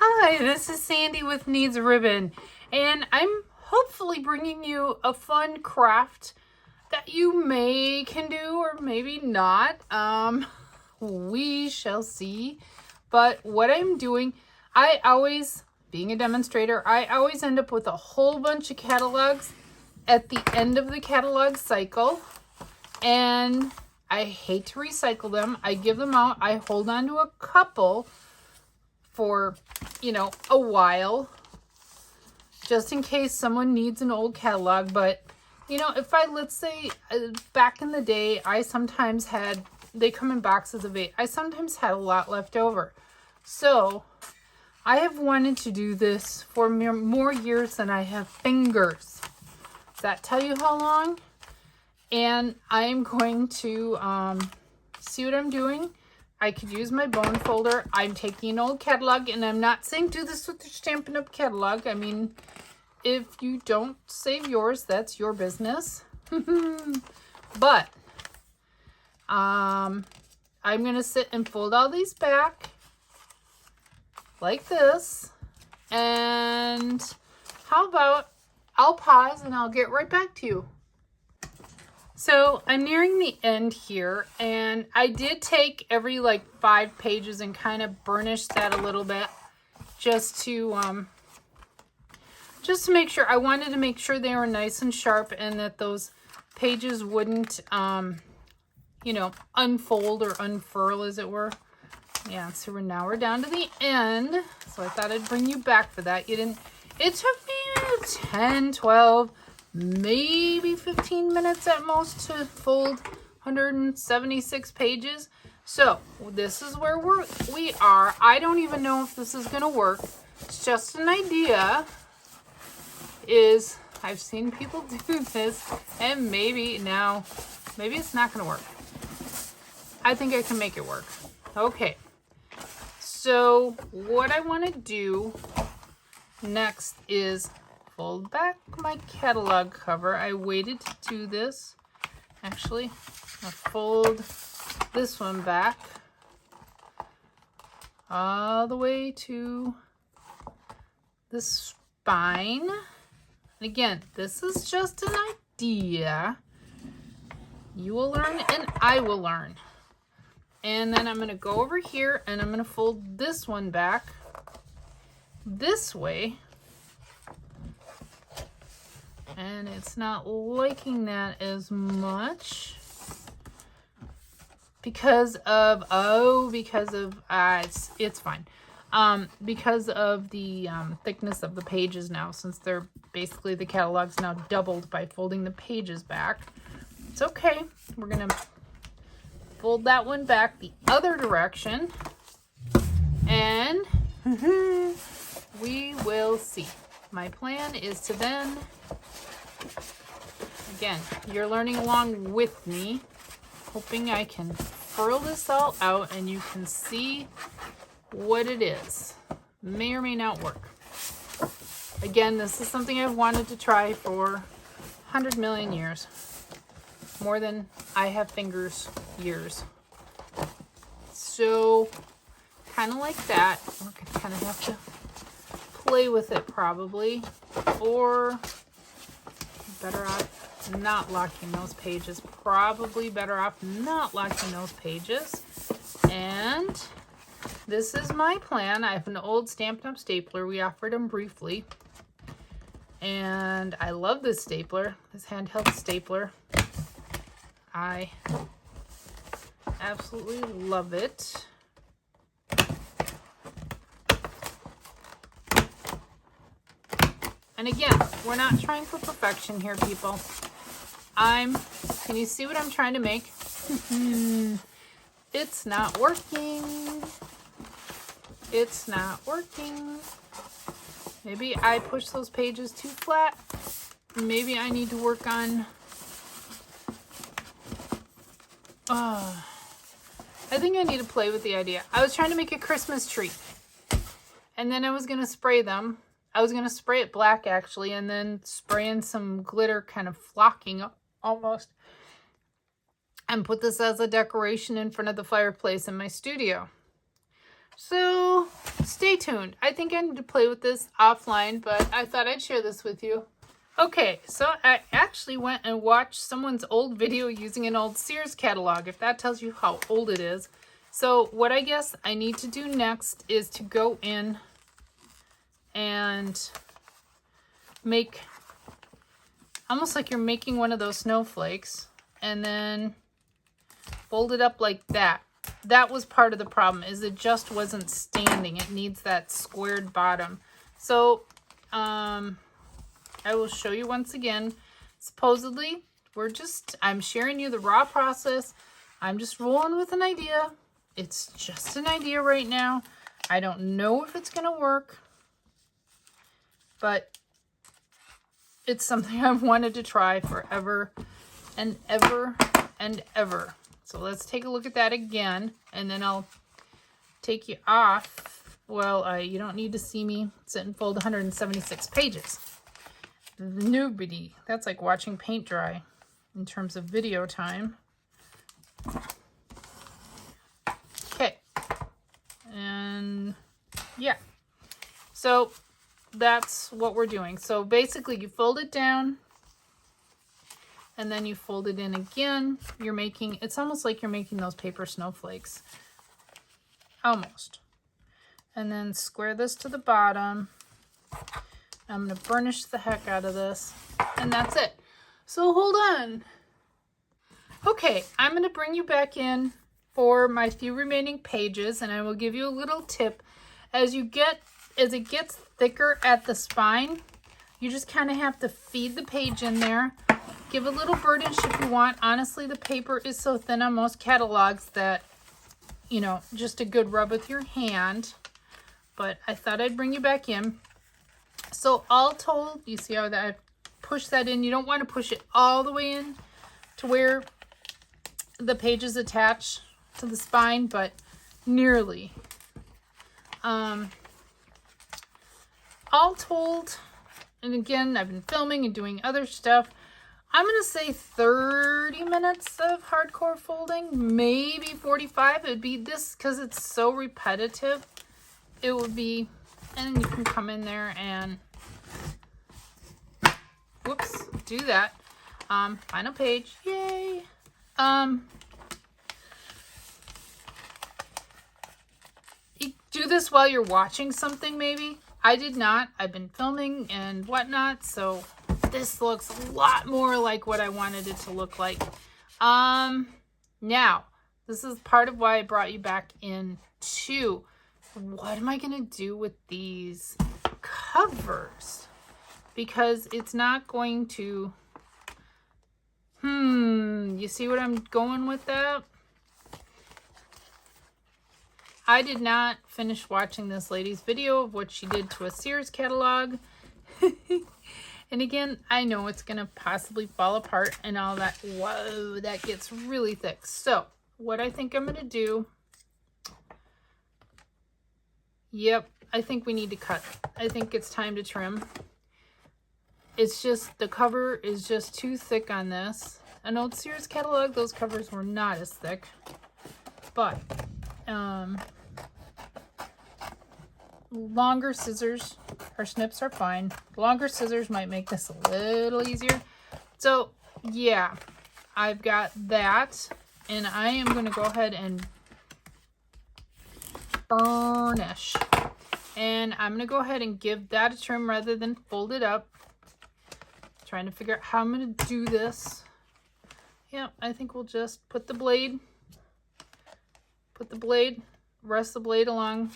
Hi, this is Sandy with Needs Ribbon, and I'm hopefully bringing you a fun craft that you can do or maybe not. We shall see. But what I'm doing, being a demonstrator, I always end up with a whole bunch of catalogs at the end of the catalog cycle, and I hate to recycle them. I give them out. I hold on to a couple for, a while, just in case someone needs an old catalog. But, let's say back in the day, they come in boxes of 8. I sometimes had a lot left over. So I have wanted to do this for more years than I have fingers. Does that tell you how long? And I'm going to see what I'm doing. I could use my bone folder. I'm taking an old catalog, and I'm not saying do this with your Stampin' Up! Catalog. I mean, if you don't save yours, that's your business. But I'm going to sit and fold all these back like this. And how about I'll pause and I'll get right back to you. So I'm nearing the end here, and I did take every 5 pages and kind of burnish that a little bit just to make sure. I wanted to make sure they were nice and sharp and that those pages wouldn't unfold or unfurl, as it were. Yeah, so now we're down to the end. So I thought I'd bring you back for that. It took me 10, 12, maybe 15 minutes at most to fold 176 pages. So this is where we are. I don't even know if this is going to work. It's just an idea. I've seen people do this, and maybe it's not going to work. I think I can make it work. Okay. So what I want to do next is fold back my catalog cover. I waited to do this. Actually, I'll fold this one back all the way to the spine. And again, this is just an idea. You will learn and I will learn. And then I'm going to go over here and I'm going to fold this one back this way. And it's not liking that as much because of it's fine. Because of the thickness of the pages now, since they're basically, the catalog's now doubled by folding the pages back. It's okay. We're gonna fold that one back the other direction, and we will see. My plan is to then, again, you're learning along with me, hoping I can furl this all out and you can see what it is. May or may not work. Again, this is something I've wanted to try for 100 million years. More than I have fingers years. So, kind of like that. We're going to kind of have to play with it probably. Or better off not locking those pages. Probably better off not locking those pages. And this is my plan. I have an old Stampin' Up! Stapler. We offered them briefly. And I love this stapler, this handheld stapler. I absolutely love it. And again, we're not trying for perfection here, people. Can you see what I'm trying to make? It's not working. It's not working. Maybe I push those pages too flat. Maybe I need to work on... I think I need to play with the idea. I was trying to make a Christmas tree. And then I was going to spray them. I was going to spray it black, actually, and then spray in some glitter, kind of flocking almost. And put this as a decoration in front of the fireplace in my studio. So stay tuned. I think I need to play with this offline, but I thought I'd share this with you. Okay, so I actually went and watched someone's old video using an old Sears catalog, if that tells you how old it is. So what I guess I need to do next is to go in and make, almost like you're making one of those snowflakes, and then fold it up like that. That was part of the problem, is it just wasn't standing. It needs that squared bottom. So I will show you once again. Supposedly, I'm sharing you the raw process. I'm just rolling with an idea. It's just an idea right now. I don't know if it's going to work, but it's something I've wanted to try forever and ever and ever. So let's take a look at that again, and then I'll take you off. Well, you don't need to see me sit and fold 176 pages. Nobody. That's like watching paint dry in terms of video time. Okay. And yeah. So that's what we're doing. So basically you fold it down and then you fold it in again. You're making, it's almost like you're making those paper snowflakes. Almost. And then square this to the bottom. I'm going to burnish the heck out of this. And that's it. So hold on. Okay, I'm going to bring you back in for my few remaining pages, and I will give you a little tip. As it gets thicker at the spine, you just kind of have to feed the page in there. Give a little burnish if you want. Honestly, the paper is so thin on most catalogs that, you know, just a good rub with your hand. But I thought I'd bring you back in. So all told, you see how that I push that in. You don't want to push it all the way in to where the page is attached to the spine, but nearly. All told, and again, I've been filming and doing other stuff. I'm going to say 30 minutes of hardcore folding, maybe 45. It would be this, because it's so repetitive. It would be, and you can come in there and, whoops, do that. Final page, yay. You do this while you're watching something, maybe. I did not. I've been filming and whatnot, so this looks a lot more like what I wanted it to look like. Now, this is part of why I brought you back in too. What am I going to do with these covers? Because it's not going to... you see what I'm going with that? I did not finish watching this lady's video of what she did to a Sears catalog. And again, I know it's going to possibly fall apart and all that. Whoa, that gets really thick. So, what I think I'm going to do... Yep, I think we need to cut. I think it's time to trim. It's just, the cover is just too thick on this. An old Sears catalog, those covers were not as thick. But, longer scissors or snips are fine. Longer scissors might make this a little easier. So, yeah, I've got that. And I am going to go ahead and burnish. And I'm going to go ahead and give that a trim rather than fold it up. Trying to figure out how I'm going to do this. Yeah, I think we'll just put the blade, rest the blade along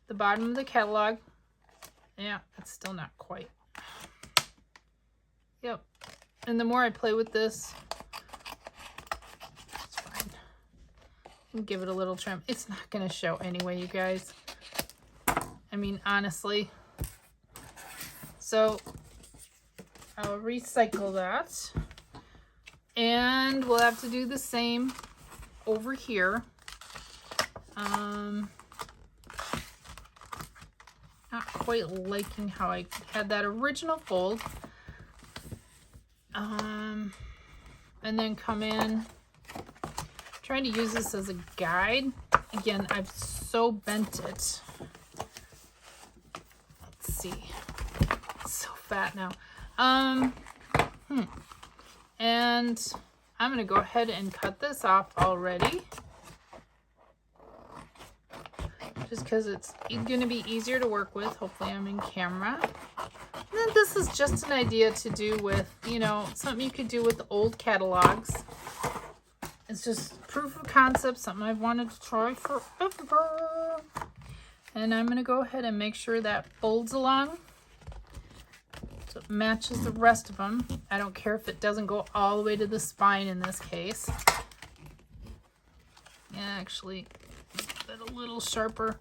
the bottom of the catalog. Yeah, it's still not quite. Yep. And the more I play with this, it's fine. And give it a little trim. It's not going to show anyway, you guys. I mean, honestly. So, I'll recycle that. And we'll have to do the same over here. Not quite liking how I had that original fold. And then come in, trying to use this as a guide. again, I've so bent it. Let's see. It's so fat now. And I'm going to go ahead and cut this off already. Just because it's going to be easier to work with. Hopefully I'm in camera. And then this is just an idea to do with, you know, something you could do with the old catalogs. It's just proof of concept, something I've wanted to try forever. And I'm going to go ahead and make sure that folds along so it matches the rest of them. I don't care if it doesn't go all the way to the spine in this case. Yeah, actually, get a little sharper.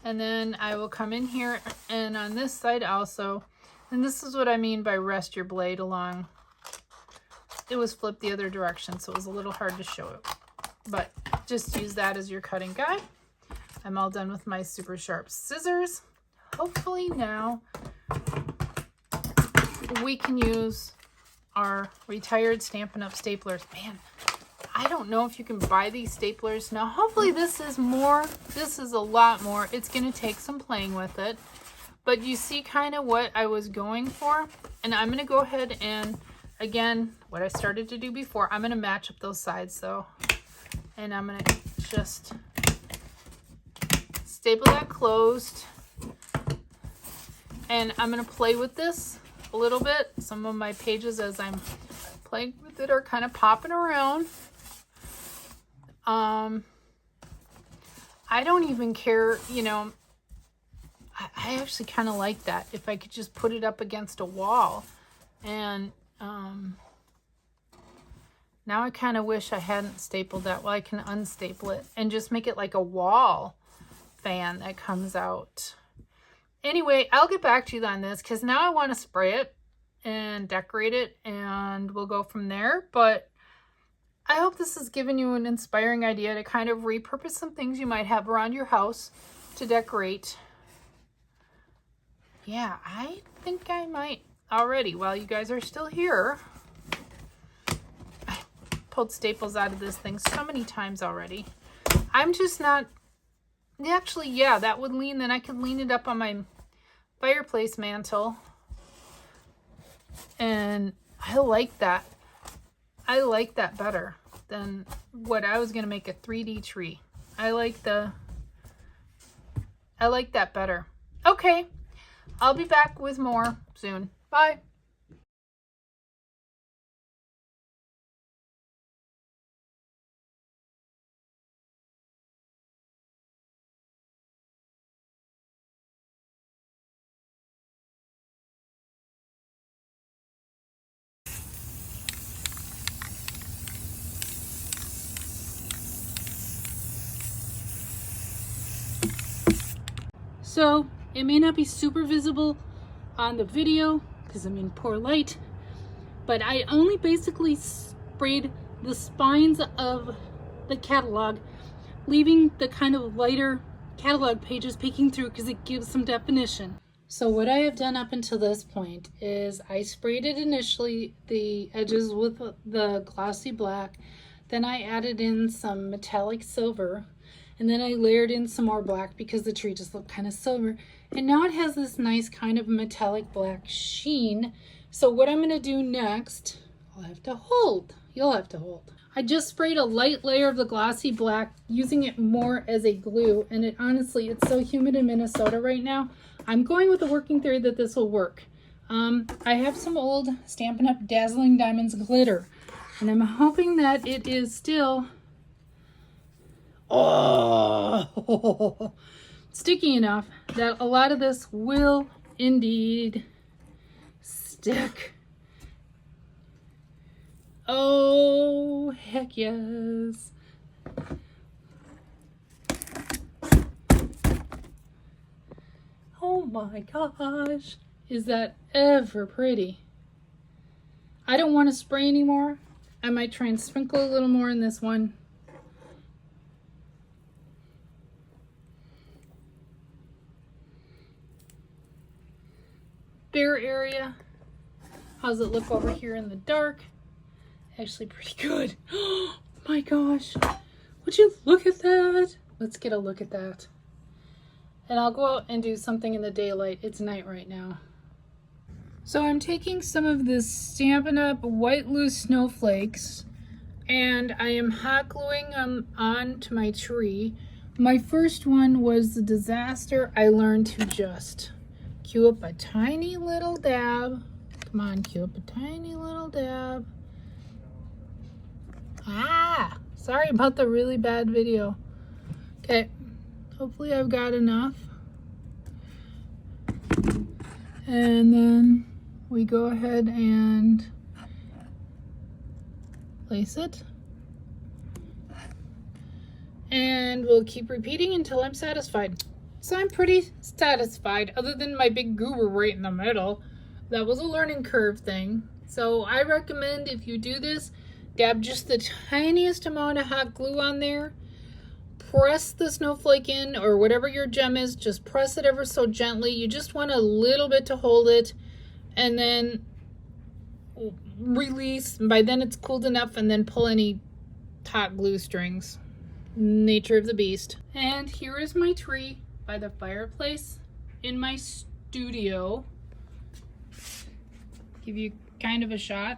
And then I will come in here and on this side also, and this is what I mean by rest your blade along. It was flipped the other direction, so it was a little hard to show it. But just use that as your cutting guide. I'm all done with my super sharp scissors. Hopefully now we can use our retired Stampin' Up! Staplers. Man, I don't know if you can buy these staplers. Now, hopefully this is more. This is a lot more. It's going to take some playing with it. But you see kind of what I was going for. And I'm going to go ahead and, again, what I started to do before, I'm going to match up those sides though. And I'm going to just staple that closed. And I'm going to play with this a little bit. Some of my pages as I'm playing with it are kind of popping around. I don't even care, you know, I actually kind of like that. If I could just put it up against a wall. And now I kind of wish I hadn't stapled that. Well, I can unstaple it and just make it like a wall fan that comes out. Anyway, I'll get back to you on this because now I want to spray it and decorate it and we'll go from there. But I hope this has given you an inspiring idea to kind of repurpose some things you might have around your house to decorate. Yeah, I think I might already, while you guys are still here. I pulled staples out of this thing so many times already. I'm just not, actually, yeah, that would lean, then I could lean it up on my fireplace mantle. And I like that. I like that better than what I was going to make a 3D tree. I like that better. Okay. I'll be back with more soon. Bye. So it may not be super visible on the video because I'm in poor light, but I only basically sprayed the spines of the catalog, leaving the kind of lighter catalog pages peeking through because it gives some definition. So what I have done up until this point is I sprayed it initially, the edges with the glossy black, then I added in some metallic silver, and then I layered in some more black because the tree just looked kind of silver. And now it has this nice kind of metallic black sheen. So what I'm going to do next, I'll have to hold. You'll have to hold. I just sprayed a light layer of the glossy black, using it more as a glue. And it honestly, it's so humid in Minnesota right now. I'm going with the working theory that this will work. I have some old Stampin' Up! Dazzling Diamonds glitter. And I'm hoping that it is still... Oh, sticky enough that a lot of this will indeed stick. Oh, heck yes. Oh my gosh, is that ever pretty? I don't want to spray anymore. I might try and sprinkle a little more in this one. Bare area. How's it look over here in the dark? Actually pretty good. Oh my gosh. Would you look at that? Let's get a look at that. And I'll go out and do something in the daylight. It's night right now. So I'm taking some of this Stampin' Up! White Loose Snowflakes and I am hot gluing them onto my tree. My first one was the disaster. I learned to just cue up a tiny little dab. Come on, cue up a tiny little dab. Ah, sorry about the really bad video. Okay, hopefully I've got enough. And then we go ahead and place it. And we'll keep repeating until I'm satisfied. So I'm pretty satisfied, other than my big goober right in the middle. That was a learning curve thing. So I recommend if you do this, dab just the tiniest amount of hot glue on there. Press the snowflake in, or whatever your gem is, just press it ever so gently. You just want a little bit to hold it, and then release. By then it's cooled enough, and then pull any hot glue strings. Nature of the beast. And here is my tree by the fireplace in my studio. Give you kind of a shot.